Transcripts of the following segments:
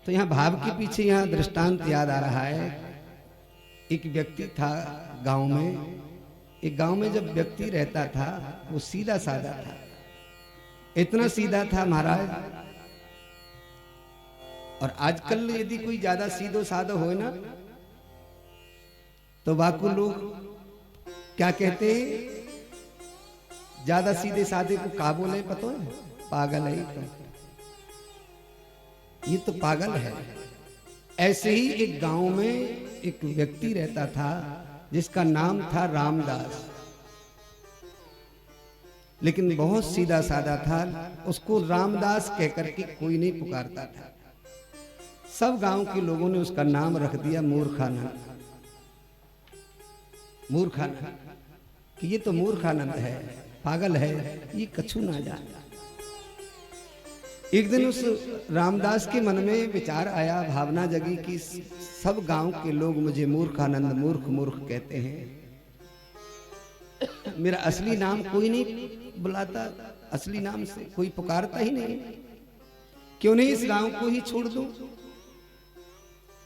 तो यहाँ भाव के पीछे यहाँ दृष्टांत याद आ रहा है। एक व्यक्ति था गांव में। एक गांव में जब व्यक्ति रहता था वो सीधा साधा था, इतना सीधा था महाराज। और आजकल यदि कोई ज्यादा सीधो साधो हो ना तो वाकु लोग क्या कहते हैं, ज्यादा सीधे साधे को का बोले पता है? पागल है। तो ये तो पागल है। ऐसे ही एक गांव में एक व्यक्ति रहता था जिसका नाम था रामदास, लेकिन बहुत सीधा साधा था। उसको रामदास कहकर के कोई नहीं पुकारता था। सब गांव के लोगों ने उसका नाम रख दिया मूर्खानंद। मूर्खानंद कि ये तो मूर्खानंद है, पागल है, ये कछु ना जाने। एक दिन उस रामदास के मन में विचार आया, भावना जगी कि सब गांव के लोग मुझे मूर्खानंद मूर्ख मूर्ख कहते हैं, मेरा असली नाम कोई नहीं बुलाता, असली नाम से कोई पुकारता ही नहीं, क्यों नहीं इस गांव को ही छोड़ दूं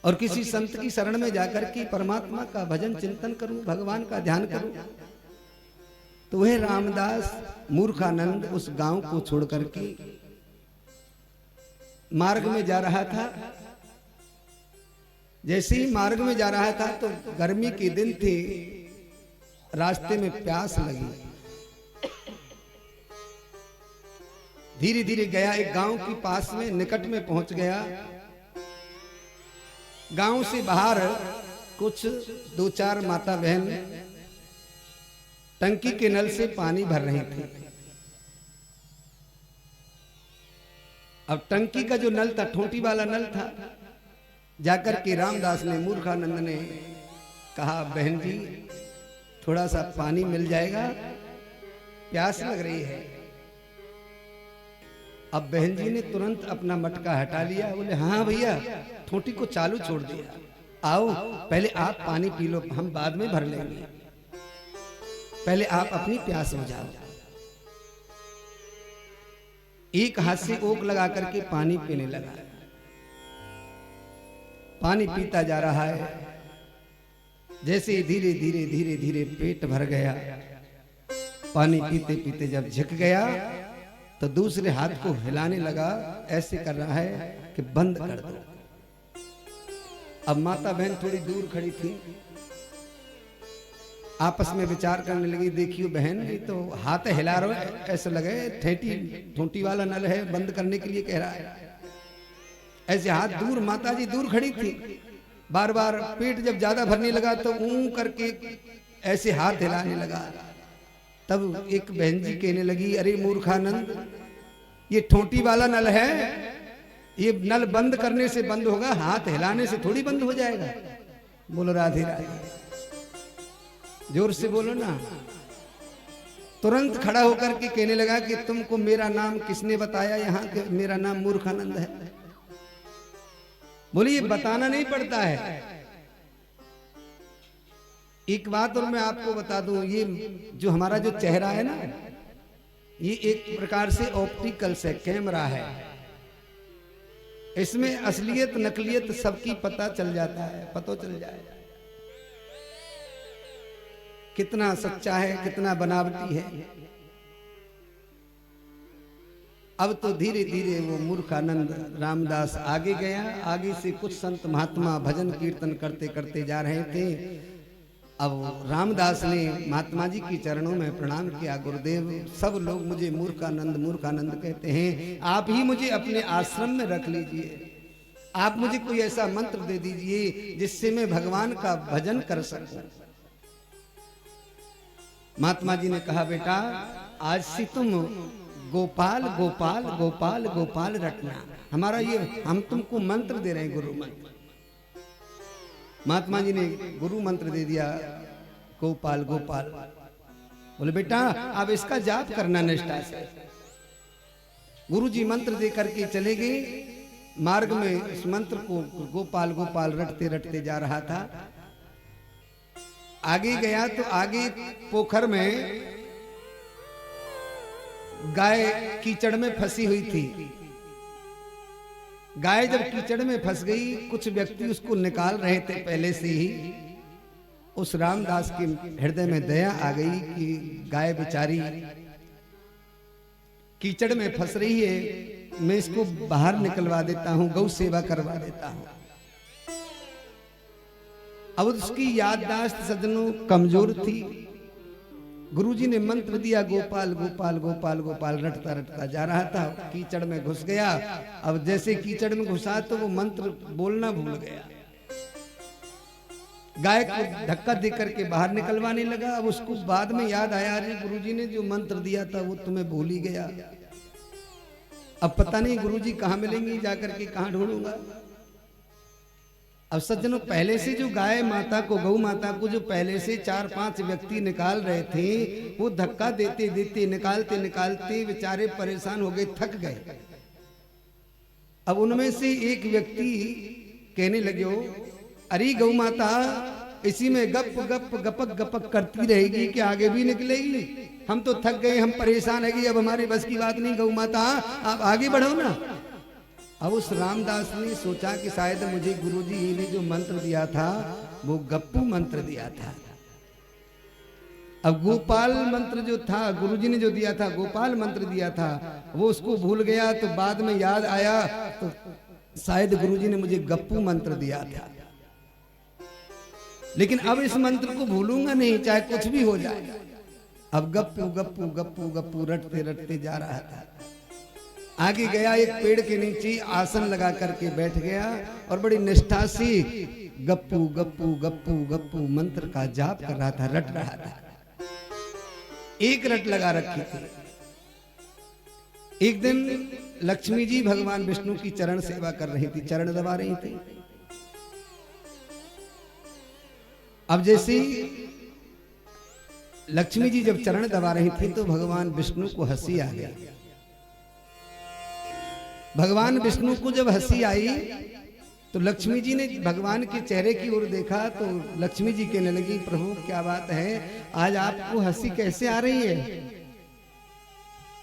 और किसी संत की शरण में जाकर के परमात्मा का भजन चिंतन करूं, भगवान का ध्यान करूं। तो वह रामदास मूर्खानंद उस गांव को छोड़ करके मार्ग में जा रहा था। जैसे ही मार्ग में जा रहा था तो गर्मी के दिन थे, रास्ते में प्यास लगी। धीरे धीरे गया, एक गांव के पास में निकट में पहुंच गया। गांव से बाहर कुछ 2-4 माता बहन टंकी के नल से पानी भर रही थी। अब टंकी का जो नल था, ठोंटी वाला नल था। जाकर के रामदास ने, मूर्खानंद ने कहा, बहन जी थोड़ा सा पानी मिल जाएगा, प्यास लग रही है। अब बहन जी ने तुरंत अपना मटका हटा लिया, बोले हाँ भैया, ठोंटी को चालू छोड़ दिया, आओ पहले आप पानी पी लो, हम बाद में भर लेंगे, पहले आप अपनी प्यास बुझाओ। एक हाथ से ओक लगा करके पानी पीने लगा। पानी पीता जा रहा है। जैसे धीरे धीरे धीरे धीरे पेट भर गया, पानी पीते पीते जब झिक गया तो दूसरे हाथ को हिलाने लगा, ऐसे कर रहा है कि बंद कर दो। अब माता बहन थोड़ी दूर खड़ी थी, आपस में विचार करने लगी, देखियो बहन ये तो हाथ हिला रहा है, ऐसे लगे ठोंटी वाला नल है, बंद करने के लिए कह रहा है। ऐसे हाथ दूर, माता जी दूर खड़ी थी। बार बार पेट जब ज्यादा भरने लगा तो ऊं करके ऐसे हाथ हिलाने लगा। तब एक बहन जी कहने लगी, अरे मूर्खानंद, ये ठोंटी वाला नल है, ये नल बंद करने से बंद होगा, हाथ हिलाने से थोड़ी बंद हो जाएगा। बोलो राधे राधे, जोर से बोलो ना। तुरंत खड़ा होकर के कहने लगा कि तुमको मेरा नाम किसने बताया यहाँ के, मेरा नाम मूर्खानंद है। बोले ये बताना नहीं पड़ता है। एक बात और मैं आपको बता दूं, ये जो हमारा जो चेहरा है ना, ये एक प्रकार से ऑप्टिकल्स है, कैमरा है। इसमें असलियत नकलियत सबकी पता चल जाता है, पता चल जाएगा कितना सच्चा है, कितना बनावटी है। अब तो धीरे धीरे वो मूर्खानंद रामदास आगे गया। आगे से कुछ संत महात्मा भजन कीर्तन करते करते जा रहे थे। अब रामदास ने महात्मा जी के चरणों में प्रणाम किया, गुरुदेव सब लोग मुझे मूर्खानंद मूर्खानंद कहते हैं, आप ही मुझे अपने आश्रम में रख लीजिए, आप मुझे कोई ऐसा मंत्र दे दीजिए जिससे मैं भगवान का भजन कर सकूं। महात्मा जी ने कहा, बेटा आज से तुम गोपाल गोपाल गोपाल गोपाल रटना, हमारा ये हम तुमको मंत्र दे रहे हैं, गुरु मंत्र। महात्मा जी ने गुरु मंत्र दे दिया, गोपाल गोपाल। बोले बेटा अब इसका जाप करना निष्ठा से। गुरु जी मंत्र दे करके चले गए। मार्ग में इस मंत्र को गोपाल गोपाल रटते रटते जा रहा था। आगे गया तो आगे पोखर में गाय कीचड़ में फंसी हुई थी। गाय जब कीचड़ में फंस गई, कुछ व्यक्ति उसको निकाल रहे थे पहले से ही। उस रामदास के हृदय में दया आ गई कि गाय बेचारी कीचड़ में फंस रही है, मैं इसको बाहर निकलवा देता हूं, गौ सेवा करवा देता हूं। अब उसकी याददाश्त सज्जनों कमजोर थी। गुरुजी ने मंत्र दिया, गोपाल गोपाल गोपाल गोपाल, रटता रटता जा रहा था, कीचड़ में घुस गया। अब जैसे कीचड़ में घुसा तो वो मंत्र बोलना भूल गया। गाय को धक्का दे करके बाहर निकलवाने लगा। अब उसको बाद में याद आया, अरे गुरुजी ने जो मंत्र दिया था वो तुम्हें भूल ही गया। अब पता नहीं गुरुजी कहाँ मिलेंगे, जाकर के कहाँ ढूंढूंगा। अब सज्जनों, पहले से जो गाय माता को, गौ माता को जो पहले से 4-5 व्यक्ति निकाल रहे थे, वो धक्का देते देते, निकालते निकालते बेचारे परेशान हो गए, थक गए। अब उनमें से एक व्यक्ति कहने लगे, अरे गौ माता इसी में गप गप गपक गपक करती रहेगी कि आगे भी निकलेगी? हम तो थक गए, हम परेशान है कि अब हमारे बस की बात नहीं, गौ माता आप आगे बढ़ो ना। अब उस रामदास ने सोचा कि शायद मुझे गुरुजी ने जो मंत्र दिया था वो गप्पू मंत्र दिया था। अब गोपाल मंत्र जो था, गुरुजी ने जो दिया था गोपाल मंत्र दिया था, वो उसको भूल गया। तो बाद में याद आया तो शायद गुरुजी ने मुझे गप्पू मंत्र दिया था। लेकिन अब इस मंत्र को भूलूंगा नहीं, चाहे कुछ भी हो जाए। अब गप्पू गप्पू गप्पू गप्पू रटते रटते जा रहा था। आगे गया, एक पेड़ के नीचे आसन लगा करके बैठ गया और बड़ी निष्ठा से गप्पू गप्पू गप्पू गप्पू मंत्र का जाप कर रहा था, रट रहा था। एक रट लगा रखी थी। एक दिन लक्ष्मी जी भगवान विष्णु की चरण सेवा कर रही थी, चरण दबा रही थी। अब जैसे लक्ष्मी जी जब चरण दबा रही थी तो भगवान विष्णु को हंसी आ गई। भगवान विष्णु को जब हंसी आई तो लक्ष्मी जी ने भगवान के चेहरे की ओर देखा तो लक्ष्मी जी कहने लगी, प्रभु क्या बात है, आज आपको हंसी कैसे आ रही है?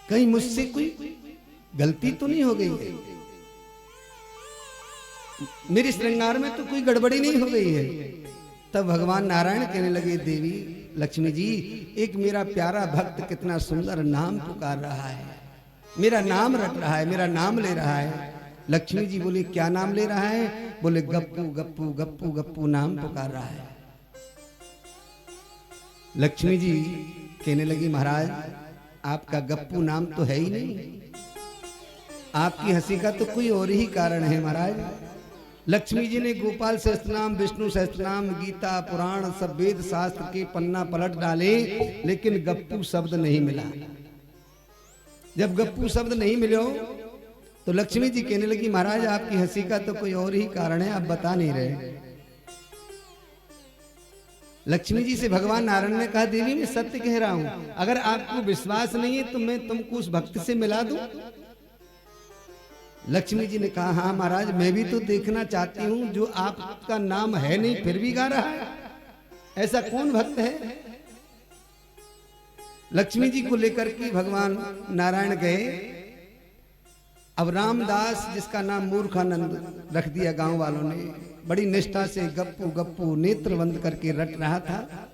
कहीं मुझसे कोई गलती तो नहीं हो गई है? मेरे श्रृंगार में तो कोई गड़बड़ी नहीं हो गई है? तब भगवान नारायण कहने लगे, देवी लक्ष्मी जी, एक मेरा प्यारा भक्त कितना सुंदर नाम पुकार रहा है, मेरा नाम रट रहा है, मेरा नाम ले रहा है। लक्ष्मी जी बोली, क्या नाम ले रहा है? बोले, गप्पू गप्पू गप्पू गप्पू नाम पुकार रहा है। लक्ष्मी जी कहने लगी, महाराज आपका गप्पू नाम तो है ही नहीं, आपकी हंसी का तो कोई और ही कारण है महाराज। लक्ष्मी जी ने गोपाल सहस्त्रनाम, विष्णु सहस्त्रनाम, गीता पुराण सब वेद शास्त्र के पन्ना पलट डाले, लेकिन गप्पू शब्द नहीं मिला। जब गप्पू शब्द नहीं मिले तो लक्ष्मी जी कहने लगी, महाराज आपकी हंसी का तो कोई और ही कारण है, आप बता नहीं रहे। लक्ष्मी जी से भगवान नारायण ने कहा, देवी मैं सत्य कह रहा हूं, अगर आपको विश्वास नहीं है तो मैं तुमको उस भक्त से मिला दूं। लक्ष्मी जी ने कहा, हाँ महाराज मैं भी तो देखना चाहती हूं, जो आपका नाम है नहीं फिर भी गा रहा है, ऐसा कौन भक्त है? लक्ष्मी जी को लेकर के भगवान नारायण गए। अब रामदास, जिसका नाम मूर्खानंद रख दिया गांव वालों ने, बड़ी निष्ठा से गप्पू गप्पू नेत्र बंद करके रट रहा था।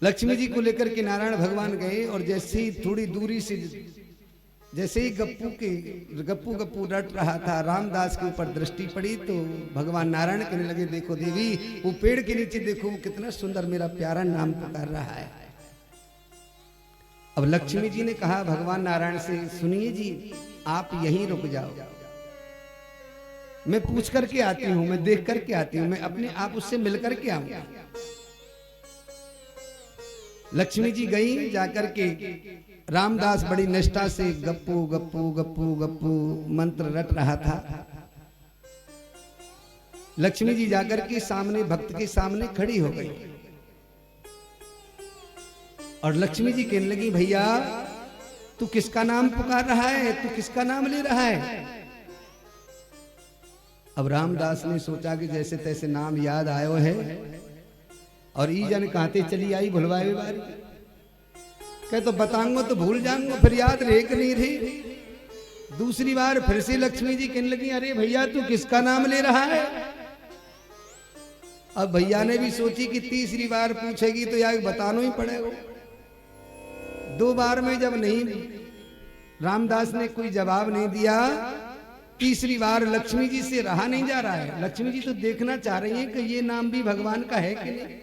लक्ष्मी जी को लेकर के नारायण भगवान गए और जैसे ही थोड़ी दूरी से, जैसे ही गप्पू गप्पू रट रहा था, रामदास के ऊपर दृष्टि पड़ी तो भगवान नारायण कहने लगे, देखो देवी वो पेड़ के नीचे देखो, वो कितना सुंदर मेरा प्यारा नाम पुकार रहा है। अब लक्ष्मी जी ने कहा भगवान नारायण से, सुनिए जी आप यहीं रुक जाओ, मैं पूछ करके आती हूं, मैं देख करके आती हूं, मैं अपने आप उससे मिल करके आऊंगा। लक्ष्मी जी गई, जाकर के रामदास बड़ी निष्ठा से गप्पू गप्पू गप्पू गप्पू मंत्र रट रहा था। लक्ष्मी जी जाकर के सामने, भक्त के सामने खड़ी हो गई और लक्ष्मी जी कहने लगी, भैया तू किसका नाम पुकार रहा है, तू किसका नाम ले रहा है? अब रामदास ने सोचा कि जैसे तैसे नाम याद आयो है और ई जन कहते चली आई भुलवाए बारी, कहे तो बताऊंगा तो भूल जाऊंगा, फिर याद रहे कि नहीं रही। दूसरी बार फिर से लक्ष्मी जी कहने लगी, अरे भैया तू किसका नाम ले रहा है? अब भैया ने भी सोची कि तीसरी बार पूछेगी तो यार बताना ही पड़ेगा। 2 बार में जब नहीं, रामदास ने कोई जवाब नहीं दिया, तीसरी बार लक्ष्मी जी से रहा नहीं जा रहा है। लक्ष्मी जी तो देखना चाह रही हैं कि ये नाम भी भगवान का है कि नहीं।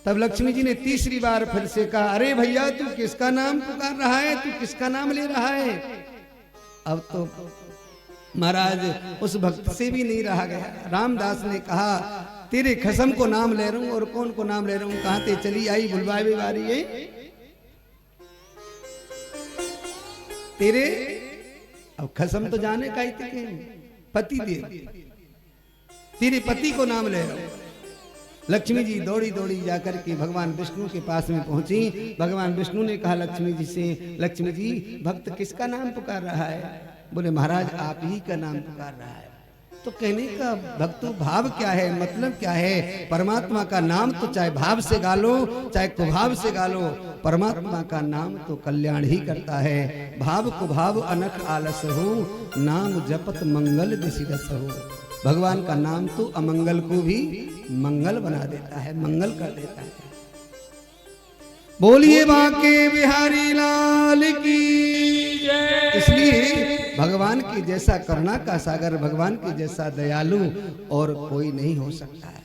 तब लक्ष्मी जी ने तीसरी बार फिर से कहा, अरे भैया तू किसका नाम पुकार रहा है, तू किसका नाम ले रहा है? अब तो महाराज उस भक्त से भी नहीं रहा गया। रामदास ने कहा, तेरे खसम को नाम ले रहा हूं। और कौन को नाम ले रहा हूं? कहां ते चली आई बुलवाए बारी है तेरे। अब खसम तो जाने का ही थे, पति देव, तेरे पति को नाम ले रहा हूं। लक्ष्मी जी दौड़ी दौड़ी जाकर के भगवान विष्णु के पास में पहुंची। भगवान विष्णु ने कहा लक्ष्मी जी से, लक्ष्मी जी भक्त किसका नाम पुकार रहा है? बोले महाराज आप ही का नाम पुकार रहा है। तो कहने का भक्तों भाव क्या है, मतलब क्या है? परमात्मा का नाम तो चाहे भाव से गालो चाहे कुभाव से गालो, परमात्मा का नाम तो कल्याण ही करता है। भाव कुभाव अनख आलस हो, नाम जपत मंगल दिसिरस हो। भगवान का नाम तो अमंगल को भी मंगल बना देता है, मंगल कर देता है। बोलिए बांके बिहारी लाल की जय। इसलिए भगवान की जैसा करुणा का सागर, भगवान की जैसा दयालु और कोई नहीं हो सकता है।